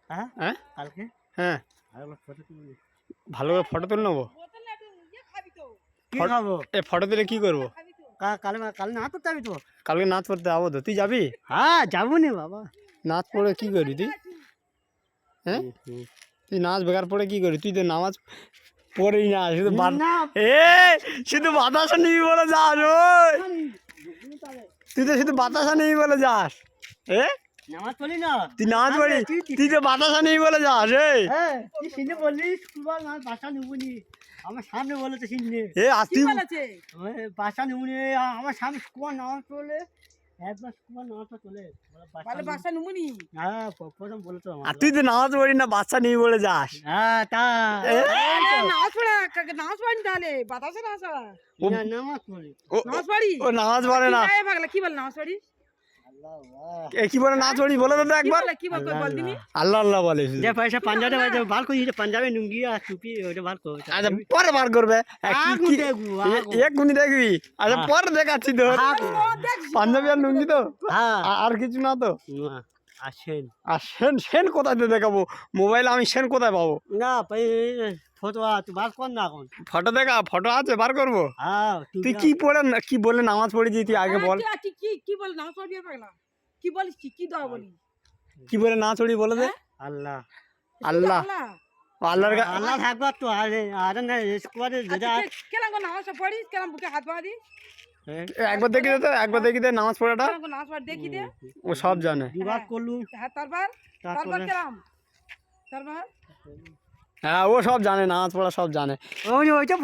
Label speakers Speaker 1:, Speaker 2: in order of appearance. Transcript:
Speaker 1: হ্যাঁ
Speaker 2: হ্যাঁ
Speaker 1: কালকে
Speaker 2: হ্যাঁ
Speaker 1: ফটো তুলি
Speaker 2: ভালো করে ফটো তুলে নেবো।
Speaker 1: কি খাবো
Speaker 2: এ ফটো তুলে কি করবো?
Speaker 1: কাল কাল না তো যাবি তো
Speaker 2: কালকে নাচ পড়তে যাবো তো, তুই যাবি?
Speaker 1: হ্যাঁ যাবো নি বাবা
Speaker 2: নাচ পড়ে কি করবি তুই? হ্যাঁ তুই নাচ বেকার পড়ে কি করবি? তুই তো নামাজ পড়েই না, শুধু
Speaker 1: না।
Speaker 2: শুধু বাতাসা নিবি বলে যাস। ওই তুই তো শুধু বাতাসা নিবি বলে যাস।
Speaker 1: নামাজ পড়ি না
Speaker 2: তুই নাচ পড়ি, তুই তো বাতাসা নিবি বলে যাস।
Speaker 1: হ্যাঁ তুই সিনে বললি স্কুল না বাসা নেবুনি আমার সামনে বলে তো সিনে
Speaker 2: আর তুই
Speaker 1: বাসা নেবুনি আমার সামনে স্কুল নামাজ পড়লে একবার স্কুল নামাজ চলে
Speaker 3: বাসা নুমুনি।
Speaker 1: হ্যাঁ প্রথম বলে তো
Speaker 2: আর তুই তো নামাজ পড়ি না, বাচ্চা নিবি বলে যাস।
Speaker 1: হ্যাঁ তা
Speaker 3: নামাজ পড়া নামাজ পড়ি তাহলে বাতাসে না আসা
Speaker 1: নামাজ পড়ি
Speaker 3: নামাজ পড়ি।
Speaker 2: ও নামাজ পড়ে না।
Speaker 3: পাগলা কি বল নামাজ পড়ি?
Speaker 2: কি বলে নাচ পড়ি বলে তো একবার।
Speaker 3: কি বল বল দিনি?
Speaker 2: আল্লাহ আল্লাহ বলে।
Speaker 1: যে পয়সা পাঞ্জাবে বার করি পাঞ্জাবে লুঙ্গি আর টুপি ওইটা বার কর
Speaker 2: আচ্ছা পরে বার করবে। এক্ষুনি দেখবি। আচ্ছা পরে দেখাচ্ছি তো। পাঞ্জাবি আর লুঙ্গি তো, আর কিছু না তো।
Speaker 1: আসেন
Speaker 2: আর সেন কোথায় দেখাবো? মোবাইলে আমি সেন কোথায় পাবো?
Speaker 1: না ফটো তুই বার কর না এখন
Speaker 2: ফটো দেখা, ফটো আছে বার করবো।
Speaker 1: হ্যাঁ
Speaker 2: তুই কি পড়ে কি বলে নামাজ পড়েছি তুই আগে বল।
Speaker 3: কি বল নামাজ পড়বি পাগলা? কি বলিস কি দোয়া বলি?
Speaker 2: কি বলে নাচ পড়ি বলে দে।
Speaker 1: আল্লাহ
Speaker 2: আল্লাহ আল্লাহর
Speaker 1: আল্লাহ থাকবা তো আরে আরে না স্কোয়ারে যেটা
Speaker 3: কেলাম নামাজ পড়ি কেলাম বুকে হাত বাঁধি
Speaker 2: একবার দেখি দে তো, একবার দেখি দে নামাজ পড়াটা।
Speaker 3: নামাজ পড় দেখি দে।
Speaker 2: ও সব জানে।
Speaker 1: বিবাদ করলু
Speaker 3: হ্যাঁ তারপর কেলাম তারপর
Speaker 2: হ্যাঁ ও সব জানে, নামাজ পড়া সব জানে।
Speaker 1: ওইটা